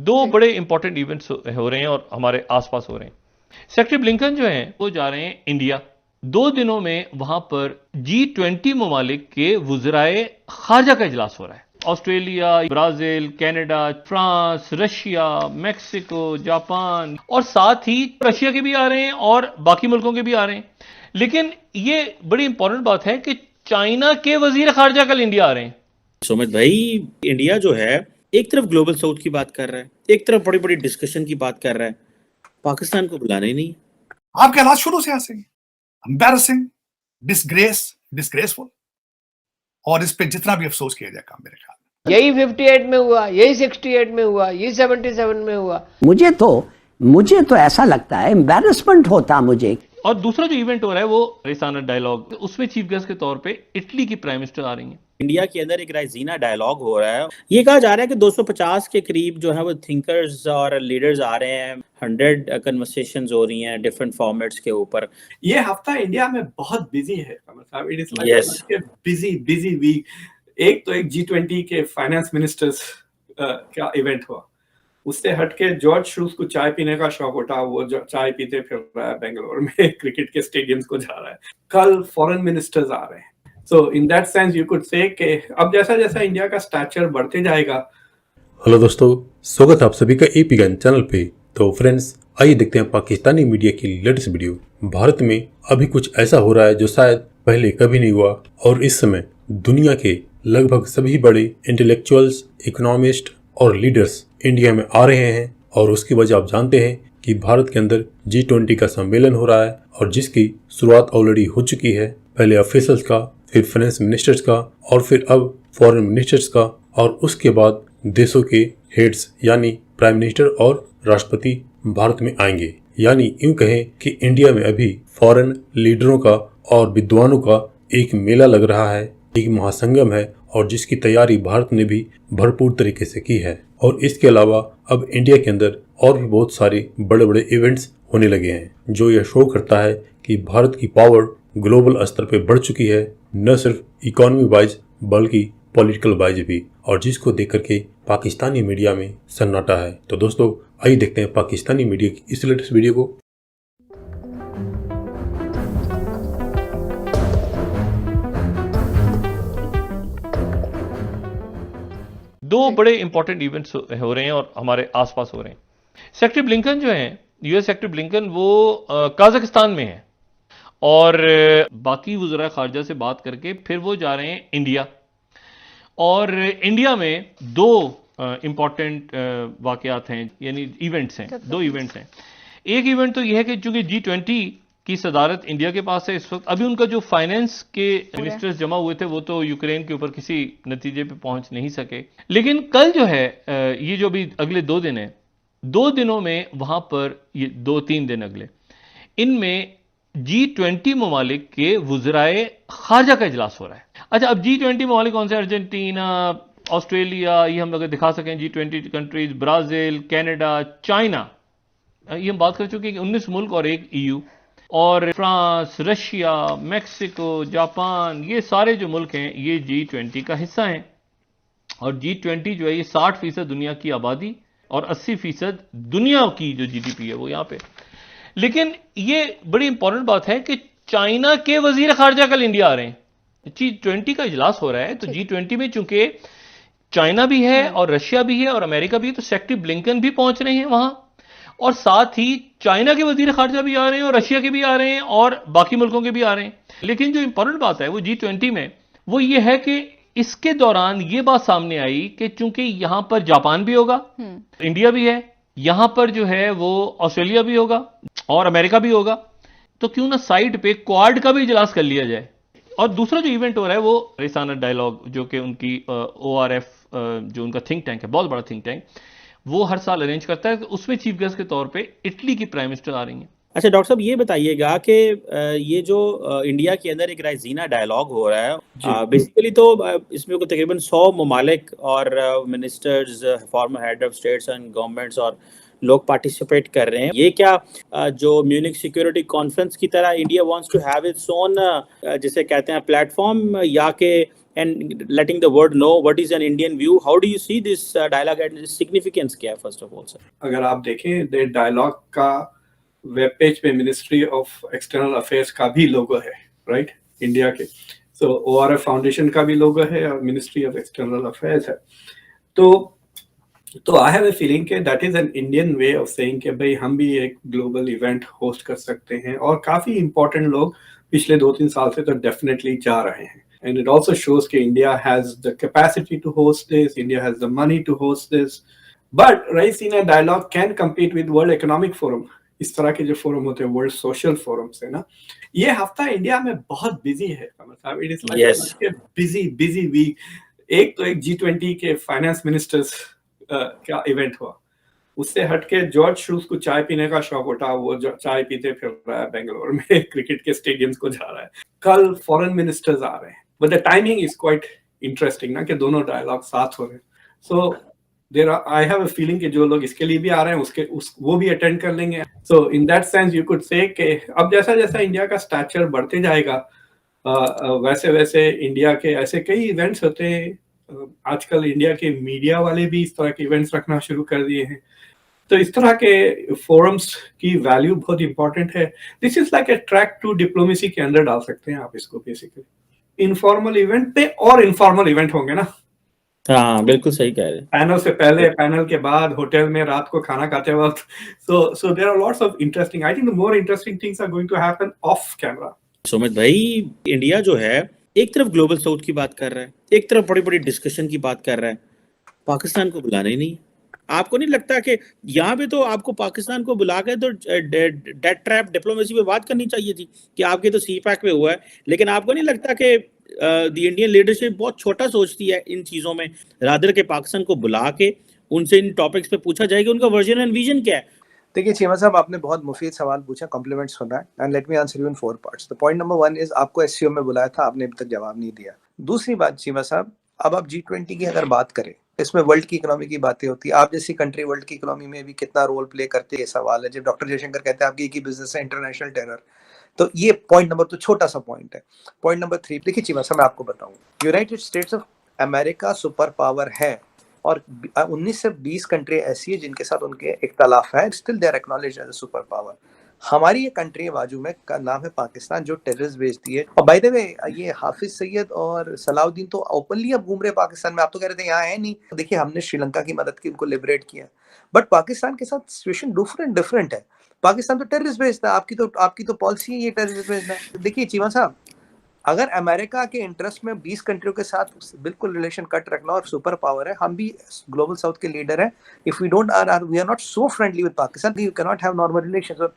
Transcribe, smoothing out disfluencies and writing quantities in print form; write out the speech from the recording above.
दो बड़े important events हो रहे हैं और हमारे आसपास हो रहे हैं। सेक्रेटरी ब्लिंकन जो हैं वो जा रहे हैं इंडिया। 2 दिनों में वहां पर G20 ममालिक के वुज़राए खारजा का इजलास हो रहा है। Australia, Brazil, Canada, France, Russia, Mexico, Japan और साथ ही रशिया के भी आ रहे हैं और बाकी मुल्कों के भी आ रहे हैं। लेकिन ये बड़ी इंपॉर्टेंट बात है कि चाइना के वजीर खारजा कल इंडिया आ रहे हैं। सुमित भाई, इंडिया जो है एक तरफ ग्लोबल साउथ की बात कर रहा है, एक तरफ बड़ी बड़ी डिस्कशन की बात कर रहा है, पाकिस्तान को बुलाना ही नहीं। आपके हालात शुरू से ऐसे ही एम्बैरसिंग, डिस्ग्रेसफुल, और इस पे जितना भी अफसोस किया जाए काम मेरे ख्याल में। यही 58 में हुआ, यही 68 में हुआ, यही 77 में हुआ। मुझे तो ऐसा लगता है एम्बैरसमेंट होता मुझे। और दूसरा जो इवेंट हो रहा है वो रेसाना डायलॉग, उसमें चीफ गेस्ट के तौर पे इटली की प्राइम मिनिस्टर आ रही हैं। इंडिया के अंदर एक राइजीना डायलॉग हो रहा है। ये कहा जा रहा है कि 250 के करीब जो है वो थिंकर्स और लीडर्स आ रहे हैं। 100 कन्वर्सेशंस हो रही हैं डिफरेंट फॉर्मेट्स के ऊपर। ये हफ्ता इंडिया में बहुत बिजी है, मतलब it is Yes. Busy week. एक तो एक G20 के फाइनेंस मिनिस्टर्स का इवेंट हुआ, उससे हटके जॉर्ज शूज को चाय पीने का शौक उठा, वो चाय पीते फिर रहा है बेंगलोर में, क्रिकेट के स्टेडियम्स को जा रहा है। कल फॉरेन मिनिस्टर्स आ रहे हैं। So in that sense you could say कि अब जैसा जैसा इंडिया का स्टैचर बढ़ते जाएगा। हेलो दोस्तों, स्वागत है आप सभी का एपी गन चैनल पे। तो फ्रेंड्स, आइए देखते हैं पाकिस्तानी मीडिया की लेटेस्ट वीडियो। भारत में अभी कुछ ऐसा हो रहा है जो शायद पहले कभी नहीं हुआ, और इस समय दुनिया के लगभग सभी बड़े इंटेलेक्चुअल्स, इकोनॉमिस्ट और लीडर्स इंडिया में आ रहे हैं। और उसकी वजह आप जानते हैं कि भारत के अंदर G20 का सम्मेलन हो रहा है, और जिसकी शुरुआत ऑलरेडी हो चुकी है। पहले ऑफिसर्स का, फिर फाइनेंस मिनिस्टर्स का, और फिर अब फॉरेन मिनिस्टर्स का, और उसके बाद देशों के हेड्स यानी प्राइम मिनिस्टर और राष्ट्रपति भारत में आएंगे। यानी यूं कहें कि इंडिया में अभी फॉरेन लीडरों का और विद्वानों का एक मेला लग रहा है, एक महासंगम है, और जिसकी तैयारी भारत ने भी भरपूर तरीके से की है। और इसके अलावा अब इंडिया के अंदर और भी बहुत सारे बड़े बड़े इवेंट्स होने लगे हैं, जो यह शो करता है कि भारत की पावर ग्लोबल स्तर पे बढ़ चुकी है, न सिर्फ इकोनॉमी वाइज बल्कि पॉलिटिकल वाइज भी, और जिसको देख करके पाकिस्तानी मीडिया में सन्नाटा है। तो दोस्तों, आइए देखते हैं पाकिस्तानी मीडिया की इस लेटेस्ट वीडियो को। दो बड़े इंपॉर्टेंट इवेंट्स हो रहे हैं और हमारे आसपास हो रहे हैं। सेक्रेटरी ब्लिंकन जो हैं, यूएस सेक्रेटरी ब्लिंकन, वो काजाकिस्तान में हैं और बाकी वज़राए खारजा से बात करके फिर वो जा रहे हैं इंडिया। और इंडिया में दो इंपॉर्टेंट वाकयात हैं, यानी इवेंट्स हैं, दो इवेंट्स हैं। एक इवेंट तो यह है कि चूंकि G20 की सदारत इंडिया के पास है इस वक्त, अभी उनका जो फाइनेंस के मिनिस्टर्स जमा हुए थे वो तो यूक्रेन के ऊपर किसी नतीजे पे पहुंच नहीं सके। लेकिन कल जो है ये जो भी अगले 2 दिन है, 2 दिनों में वहां पर ये 2-3 दिन अगले, इनमें G20 ममालिक के वुज़राए खारजा का इजलास हो रहा है। अच्छा, अब G20 ममालिक कौन से? अर्जेंटीना, ऑस्ट्रेलिया, ये हम लोग दिखा सकें G20 countries, Brazil, Canada, China, ये हम बात कर चुके हैं कि 19 मुल्क और एक EU, और फ्रांस, रशिया, मेक्सिको, जापान, ये सारे जो मुल्क हैं ये G20 का हिस्सा हैं। और G20 जो है ये 60% दुनिया की आबादी और 80% दुनिया की जो GDP है वो यहाँ पे। लेकिन ये बड़ी इंपॉर्टेंट बात है कि चाइना के वजीर खारजा कल इंडिया आ रहे हैं। G20 का इजलास हो रहा है, तो G20 में चूंकि चाइना भी है और रशिया भी है और अमेरिका भी है, तो सेक्रेटरी ब्लिंकन भी पहुंच रहे हैं वहां, और साथ ही चाइना के वजीर खारजा भी आ रहे हैं और रशिया के भी आ रहे हैं और बाकी मुल्कों के भी आ रहे हैं। लेकिन जो इंपॉर्टेंट बात है वो G20 में वो ये है कि इसके दौरान ये बात सामने आई कि चूंकि यहां पर जापान भी होगा, इंडिया भी है, यहां पर जो है वो ऑस्ट्रेलिया भी होगा और अमेरिका भी होगा, तो क्यों ना साइड पे क्वाड का भी इजलास कर लिया जाए। और दूसरा जो इवेंट हो रहा है वो रेसाना डायलॉग, जो कि उनकी ORF जो उनका थिंक टैंक है, बहुत बड़ा थिंक टैंक, वो हर साल अरेंज करता है। तो उसमें चीफ गेस्ट के तौर पे इटली की प्राइम मिनिस्टर आ रही हैं। अच्छा डॉक्टर साहब, ये बताइएगा कि ये जो इंडिया के अंदर एक राइजीना डायलॉग हो रहा है, बेसिकली तो इसमें को तकरीबन 100 ममालिक और ministers, farmer head of states and governments और लोग पार्टिसिपेट कर रहे हैं। ये क्या जो म्यूनिक सिक्योरिटी कॉन्फ्रेंस की तरह India wants to have its own, जिसे कहते हैं, प्लेटफॉर्म, या कि and letting the world know what is an Indian view. How do you see this dialogue and its significance क्या है first of all, sir? अगर आप देखें द डायलॉग का वेब पेज पे मिनिस्ट्री ऑफ एक्सटर्नल अफेयर्स का भी लोगो है, राइट, इंडिया के। सो ORF फाउंडेशन का भी लोगो है और मिनिस्ट्री ऑफ एक्सटर्नल अफेयर्स है। तो आई हैव ए फीलिंग के that is an Indian way of saying कि भाई हम भी एक ग्लोबल इवेंट होस्ट कर सकते हैं, और काफी इंपॉर्टेंट लोग पिछले 2-3 साल से तो डेफिनेटली जा रहे हैं। And it also shows that India has the capacity to host this, India has the money to host this. But Raisina Dialogue can compete with World Economic Forum. इस तरह के जो फोरम होते हैं वर्ल्ड सोशल फोरम से ना, ये हफ्ता इंडिया में बहुत बिजी है कमल साहब। It is like busy week. एक तो एक G20 के फाइनेंस मिनिस्टर्स का इवेंट हुआ, उससे हटके जॉर्ज शूज को चाय पीने का शौक उठा, वो चाय पीते फिर रहा है बेंगलोर में, क्रिकेट के स्टेडियम्स को जा रहा है। कल फॉरेन मिनिस्टर्स आ रहे हैं, but the timing is quite interesting ना कि दोनों डायलॉग साथ हो रहे हैं। So there I have a feeling कि जो लोग इसके लिए भी आ रहे हैं वो भी अटेंड कर लेंगे। So in that sense you could say कि अब जैसा जैसा इंडिया का स्टैचर बढ़ते जाएगा वैसे वैसे इंडिया के ऐसे कई इवेंट्स होते हैं। आजकल इंडिया के मीडिया वाले भी इस तरह के इवेंट्स रखना शुरू कर दिए हैं। तो इस तरह के फोरम्स की वैल्यू बहुत इंपॉर्टेंट है। This is like a track two diplomacy के अंदर डाल सकते हैं आप इसको। बेसिकली इनफॉर्मल इवेंट पे और इनफॉर्मल इवेंट होंगे ना। हाँ बिल्कुल सही कह रहे हैं। पैनल से पहले, पैनल के बाद, होटल में रात को खाना खाते वक्त। So there are lots of interesting, I think the more interesting things are going to happen off camera. Sumit भाई, इंडिया जो है एक तरफ ग्लोबल साउथ की बात कर रहा है, एक तरफ बड़ी बड़ी डिस्कशन की बात कर रहा है, पाकिस्तान को बुलाना ही नहीं। आपको नहीं लगता कि यहाँ पे तो आपको पाकिस्तान को बुला के तो डेट ट्रैप डिप्लोमेसी पे बात करनी चाहिए थी कि आपके तो CPAC पे हुआ है, लेकिन आपको नहीं लगता कि द इंडियन लीडरशिप बहुत छोटा सोचती है इन चीज़ों में, रादर के पाकिस्तान को बुला के उनसे इन टॉपिक्स पे पूछा जाए कि उनका वर्जन एंड विजन क्या है? देखिए चीमा साहब, आपने बहुत मुफीद सवाल पूछा, कॉम्प्लीमेंट्स होना है, and let me answer you in 4 parts. The point number 1 is आपको SCO में बुलाया था, आपने अभी तक जवाब नहीं दिया। दूसरी बात चीमा साहब, अब आप G20 की अगर बात करें, इसमें वर्ल्ड की इकोनॉमी की बातें होती है। आप जैसी कंट्री वर्ल्ड की इकोनॉमी में भी कितना रोल प्ले करते हैं, सवाल है। जब डॉक्टर जयशंकर कहते हैं आपकी एक ही बिजनेस है इंटरनेशनल टेरर, तो ये पॉइंट नंबर 2 छोटा सा पॉइंट है। पॉइंट नंबर 3 देखिए चीमा साहब, मैं आपको बताऊं, United states of America super power है और 19 से 20 कंट्री ऐसी है जिनके साथ उनके इख्तलाफ है, still they are acknowledged as a super power. हमारी ये कंट्री बाजू में का नाम है पाकिस्तान, जो टेररिस्ट भेजती है। और बाय द वे ये हाफिज सैयद और सलाउद्दीन तो ओपनली अब घूम रहे पाकिस्तान में। आप तो कह रहे थे यहाँ है नहीं, देखिए हमने श्रीलंका की मदद की, उनको लिबरेट किया, बट पाकिस्तान के साथ सिचुएशन डिफरेंट है। पाकिस्तान तो टेररिस्ट भेजता है, आपकी तो पॉलिसी है ये टेररिस्ट भेजना है। देखिए चीमा साहब, अगर अमेरिका के इंटरेस्ट में 20 कंट्रियों के साथ बिल्कुल रिलेशन कट रखना और सुपर पावर है, हम भी ग्लोबल साउथ के लीडर हैं, if we don't we are not so friendly with Pakistan, we can not have normal relations.